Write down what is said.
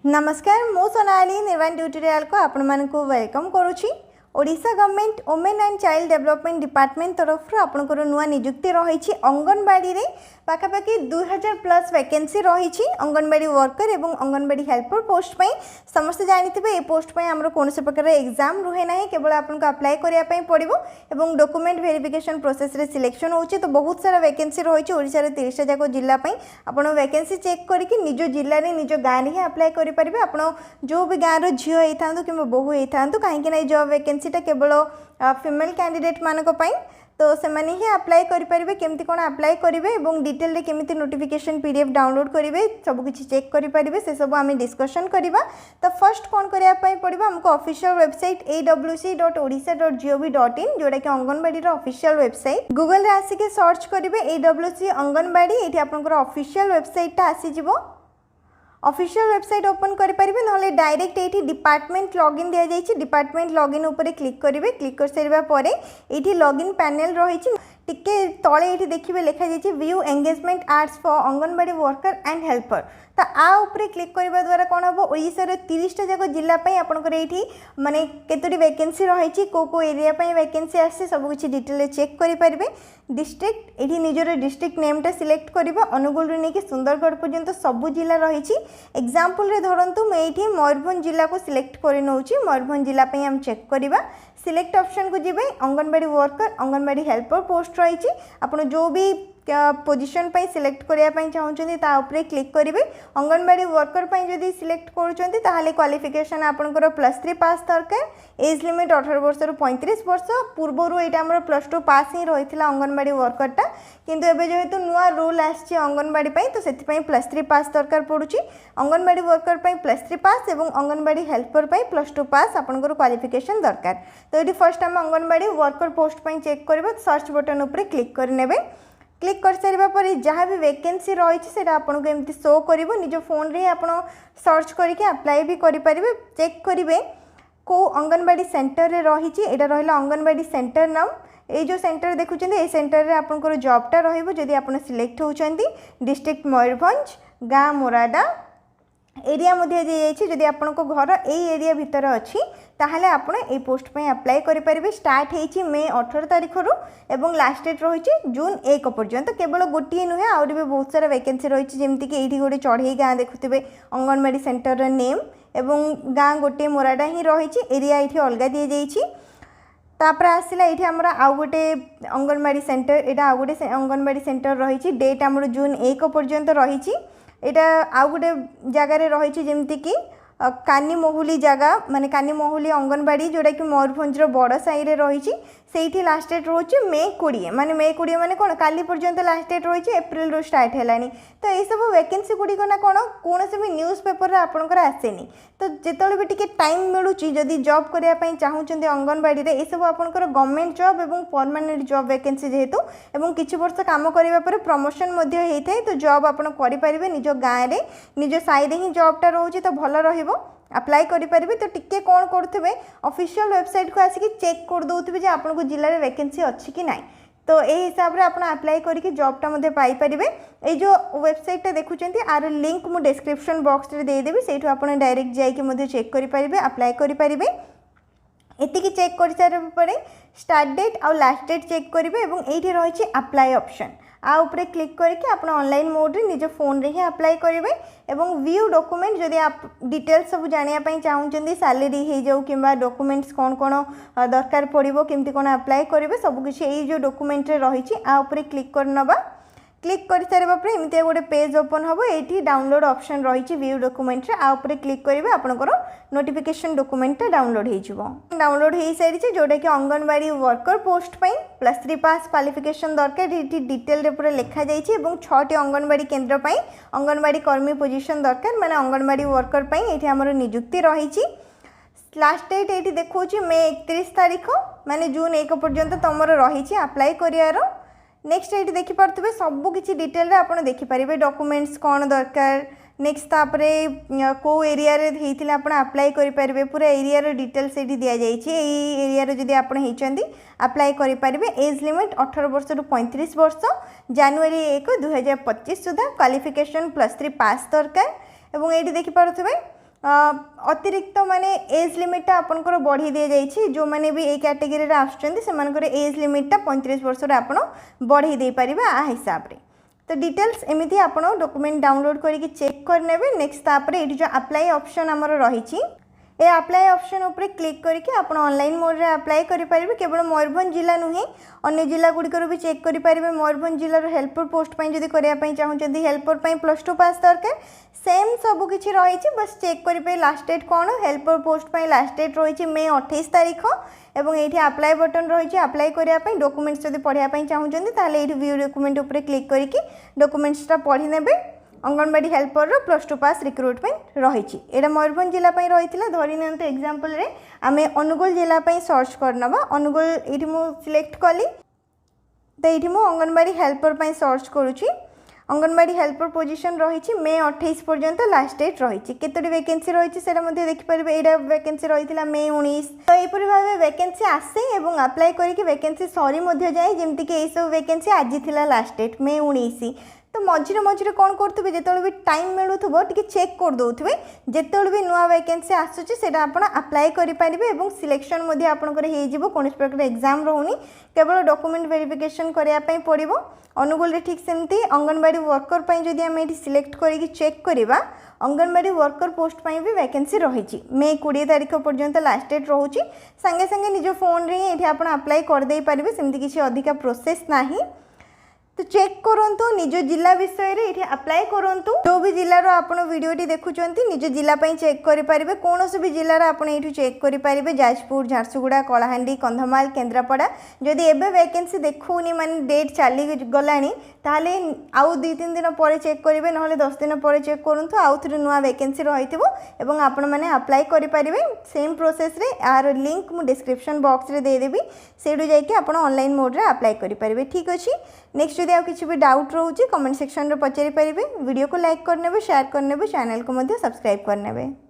नमस्कार मो सोनाली निर्वाण ट्यूटोरियल को आपण मानक वेलकम करुछि। Odisha government women and child development department तरफ आपंकर नुआ निजुक्ति रही अंगनवाड़ी रे पाखापाखि 2000+ वैकेंसी रही अंगनवाड़ी वर्कर एवं अंगनवाड़ी हेल्पर पोस्ट पे समस्त जानिथिबे ए पोस्ट पे हमरो कोनसे प्रकार एग्जाम रुहे नाही, केवल आपनको अप्लाई करिया पई पड़िबो एवं डॉक्यूमेंट वेरिफिकेशन प्रोसेस रे सिलेक्शन होची। तो बहुत सारा वैकेंसी रही ओडिशा रे 30 जाक जिल्ला पई आपण वैकेंसी चेक करके निज जिल्ला रे निज गाँ रे अप्लाई करि परिबे। आपण जो भी गाँ रो झियो हेथांतु किबा बहु हेथांतु काहे कि नै जॉब वैकेंसी केवल फीमेल कैंडिडेट मानक पई, तो सेमाने ही अप्लाई करि परिबे। केमती कोन अप्लाई करिवे एवं डिटेल रे केमती नोटिफिकेशन पीडीएफ डाउनलोड करिवे सब किछि चेक करि परिबे, से सब आमे डिस्कशन करिबा। तो फर्स्ट कोन करिया पई पड़िबा हमको ऑफिशियल वेबसाइट awc.odisha.gov.in जोडा कि अंगनवाड़ी रो ऑफिशियल वेबसाइट। गूगल रे आसी के सर्च करिवे awc अंगनवाड़ी, एठी आपनकर ऑफिशियल वेबसाइट ता आसी जिवो। ऑफिशियल वेबसाइट ओपन करि परिबे, नहले डायरेक्ट एठी डिपार्टमेंट लॉगिन दिया जाइछि। डिपार्टमेंट लॉगिन ऊपर क्लिक करिवे। क्लिक कर सारिबा परे एठी लॉगिन पैनल रहिछि, टिके तळे एठी देखिबे लिखा जाइछि view engagement arts for anganwadi worker and helper. तो आ ऊपर क्लिक करबा द्वारा कोन हबो ओडिसा रे 30 टा जाक जिल्ला पई आपनकर एठी माने केतोटी वैकेंसी रहिछि, को एरिया पई वैकेंसी आसी सब किछि डिटेल रे चेक करि परिबे। डिस्ट्रिक्ट एठी निजर डिस्ट्रिक्ट नेम टा सिलेक्ट करिबा। अनुगुल रे नेकी सुंदरगढ़ पर्यंत सब जिल्ला रहिछि। एग्जांपल रे धरंतु मैं एठी मयूरभंज जिल्ला को सिलेक्ट करि नउछि। मयूरभंज जिल्ला पई हम चेक करिबा। सिलेक्ट ऑप्शन को जिबे anganwadi worker anganwadi helper post रही। आपण जो भी पोजीशन पे सिलेक्ट करिया पई चाहउछन्ती ता ऊपर क्लिक करिवे। अंगनवाड़ी वर्कर पे जदी सिलेक्ट करूछन्ती ताहाले क्वालिफिकेशन आपनकर +3 पास दरकार। एज लिमिट 18 वर्ष रु 35 वर्ष। पूर्वरु एटा हमर +2 पास ही रहितला अंगनवाड़ी वर्कर टा, किंतु एबे जेहेतु नुआ रूल आछि अंगनवाड़ी पे तो सेति पई +3 पास दरकार पडुछि। अंगनवाड़ी वर्कर पे +3 पास एवं अंगनवाड़ी हेल्पर पे +2 पास आपनकर क्वालिफिकेशन दरकार। तो एटी फर्स्ट हम अंगनवाड़ी वर्कर पोस्ट पे चेक करबो। सर्च बटन ऊपर क्लिक कर नेबे। क्लिक कर सारिबा पर जहाँ भी वैकेंसी रही है आपको एमती शो कर निज फोन रे आप सर्च करके अप्लाई भी करें। चेक करेंगे को अंगनवाड़ी सेंटर रे रही है, रहा अंगनवाड़ी सेंटर नाम। ये जो सेंटर देखुं ये सेंटर रे आपनकर जॉबटा रही आप सिलेक्ट होती। डिस्ट्रिक्ट मयूरभंज, गाँ मोराडा एरिया मध्य दी जदि आपण घर यही एरिया भितर अच्छी ताहले आपण ए पोस्ट पे अप्लाई करि परिबे। स्टार्ट हेछि मे 18 तारिख रु एवं लास्ट डेट रही जून 1 पर्यंत। केवल गोटे नुहे आउरी भी बहुत सारा वैकेंसी रही, जमती कि एठी गोटे चढ़ई गाँ देखुथिबे अंगनवाड़ी सेंटर नेम एवं गाँ गोटे मोराडा ही रही। एरिया ये अलग दी जाइछि। तापर आसला ये आमर आउ गोटे अंगनवाड़ी सेंटर, यहाँ आउ गोटे अंगनवाड़ी सेंटर रही। डेट आमर जून 1 पर्यंत रही। यहाँ आउ गोटे जगार रही जमती कि कानी मोहुली जगह माने कानी मोहुली अंगनवाड़ी जोड़ा कि मयूरभंज बड़ साई रे रही। से लास्ट डेट रोचे मे 20 माने मे 20 माने कौन काली पर्यंत लास्ट डेट रही। एप्रिल रू स्टार्ट है। तो ये सब वैकेंसी गुड़िक ना कौन कौन भी न्यूज़ पेपर आपंकर आसेनी। तो जिते भी टी टाइम मिलूँ जदि जॉब करने चाहूँगी अंगनवाड़ी रे ये सब आपंकर गवर्नमेंट जॉब एवं परमानेंट जॉब वैकेंसी जेहेतु एवं किछि वर्ष काम करिबा पर प्रमोशन मध्ये हेइथाय। तो जॉब आपण करि परिबे निज गाँ रे निज साइड ही जॉबटा रोचे तो भल रहिबो। अप्लाई करि परिबे। तो टिके कोन करथबे ऑफिशियल वेबसाइट को आसिक चेक कर दउथबे जे आपनको जिल्ला रे वैकेंसी अछि कि नाही। तो ए हिसाब रे आपण अप्लाई करके जॉबटा मध्ये पाई परिबे। ए जो वेबसाइट देखुचंती आर लिंक मु डिस्क्रिप्शन बॉक्स रे दे देबी, सेठु आपण डायरेक्ट जाई के मध्ये चेक करि परिबे, अप्लाई करि परिबे। एतिकी चेक कर सारे परे स्टार्ट डेट और लास्ट डेट चेक करेंगे एवं ये रही अप्लाई ऑप्शन आ ऊपर क्लिक करके आप ऑनलाइन मोड रे निज फोन रे ही अप्लाई करेंगे। एवं व्यू डॉक्यूमेंट जदि आप डिटेल्स सब जानापी चाहूँगी सैलरी हो जाऊ कि डॉक्यूमेंट्स कौन कौन दरकार पड़ो केमती कौन अप्लाई करेंगे सबकिछ ये जो डॉक्यूमेंट रे रही आ ऊपर क्लिक कर नबा। क्लिक कर सारे एमती गोटे पेज ओपन हम। ये डाउनलोड ऑप्शन रही व्यू डॉक्यूमेंट रे आ ऊपर क्लिक करेंगे आपंकर नोटिफिकेशन डॉक्यूमेंट डाउनलोड हो डाउनलोड हो सारी जोटा कि अंगनवाड़ी वर्कर पोस्ट पे +3 पास क्वालिफिकेशन दरकार। ये डिटेल रे पूरा लिखा जाइए। 6टी अंगनवाड़ी केन्द्र पर अंगनवाड़ी कर्मी पोजीशन दरकार माने अंगनवाड़ी वर्कर पे ये आमर निजुक्ति रही। लास्ट डेट ये देखो मे 31 तारिख माने जून 1 पर्यंत तुम रही अप्लाई करियार। नेक्स्ट ये देखिपे सबकि डिटेल रे आपन देखिपारे डॉक्यूमेंट्स कौन दरकार। नेक्स्ट तापरे को एरिया रे हेइथिले आपण अप्लाई करि परिबे। पूरा एरिया रो डिटेल्स एठी दिया जाइछि। एई एरिया रे जदि आपण हेइचंदी अप्लाई करि परिबे। एज लिमिट 18 वर्ष रु 35 वर्ष। जनवरी 1 2025 सुधा क्वालिफिकेशन +3 पास दरकार। एवं एठी देखि पारुथबे अतिरिक्त माने एज लिमिट आपनकर बढ़ी दि जाइए जो मैंने भी ये कैटेगरी आसुँच से एज लिमिटा 35 वर्ष आप बढ़ई दे पारे आ हिसाब से। तो डिटेल्स एमती आप डॉक्यूमेंट डाउनलोड करके चेक करने। नेक्स्ट तापर ये जो अप्लाई ऑप्शन आमर रही ए अप्लाई ऑप्शन उपरे क्लिक करके आप ऑनलाइन मोड रे अप्लाई करेंगे। केवल मयूरभंज जिला नुहे अन्य जिला गुड़िकर भी चेक करेंगे। मयूरभंज जिलार हेल्पर पोस्ट जब करने चाहते हेल्पर +2 पास दरकार सेम सबकि रही। बस चेक करेंगे लास्ट डेट कौन हेल्पर पोस्ट लास्ट डेट रही मे 28 तारीख और ये अप्लाई बटन रही अप्लाई करने डॉक्यूमेंट्स जब पढ़ाई चाहते ये व्यू डॉक्यूमेंट उपरे क्लिक करके डॉक्यूमेंट्सटा पढ़ी ने। अंगनवाड़ी हेल्पर +2 पास रिक्रुटमेंट रही यहाँ मयूरभंज जिला रही धरी नि एग्जांपल रे आम अनुगुल जिला सर्च करनवा। अनुगुल ये सिलेक्ट कली तो ये अंगनवाड़ी हेल्पर सर्च करुँची। अंगनवाड़ी हेल्पर पोजीशन रही मे 28 पर्यंत लास्ट डेट रही। केतोटी वैकेंसी रही है देखिपारे यहाँ वैकेंसी रही मे 19। तो यहपरी भाव वैकेंसी आसे और अप्लाई करके वैकेंसी सरी जाए जमीक ये सब वैकेंसी आज थी लास्ट डेट मे 19। तो मझे मझे कौन करेंगे जिते भी टाइम मिलूब टे चेक कर दौथे जिते भी नुआ वैकेंसी आसूँ आप अप्लाई करेंगे और सिलेक्शन आपंकर कौन प्रकार एग्जाम रोनी केवल डॉक्यूमेंट वेरिफिकेशन करने पड़ो। अनुगुल ठीक सेमती अंगनवाड़ी वर्कर जदि आम ये सिलेक्ट करके चेक करवा अंगनवाड़ी वर्कर पोस्ट भी वैकेंसी रही मे 20 तारीख पर्यंत लास्ट डेट रोचे। सांगे सांगे निज फोन रे ये आप अप्लाई करदे पारे सेमती किसी अधिका प्रोसेस ना। तो चेक करंतु निज जिला विषय रे ये अप्लाई करंतु जो भी जिलार आपण वीडियोटी देखुचंती निज जिला चेक करेंगे। कौन भी जिलार आपण ये चेक करेंगे जाजपुर झारसुगुड़ा कलाहांडी कंधमाल केन्द्रापड़ा जदि एबे वैकेंसी देखौनी माने डेट चली गलानी ताले आउ 2-3 दिन पर चेक करेंगे ना 10 दिन पर चेक करंतु आउ थे नुआ वैकेंसी रही और आपण मैंने अप्लाई करेंगे। सेम प्रोसेस रे यार लिंक मु डिस्क्रिप्शन बॉक्स रे दे देबी सेडू जाइए आप ऑनलाइन मोड रे अप्लाई करेंगे। ठीक अच्छे नेक्स्ट जब किसी भी डाउट रोचे कमेंट सेक्शन में पचारि पारे। वीडियो को लाइक करने शेयर करने चैनल को सब्सक्राइब करने।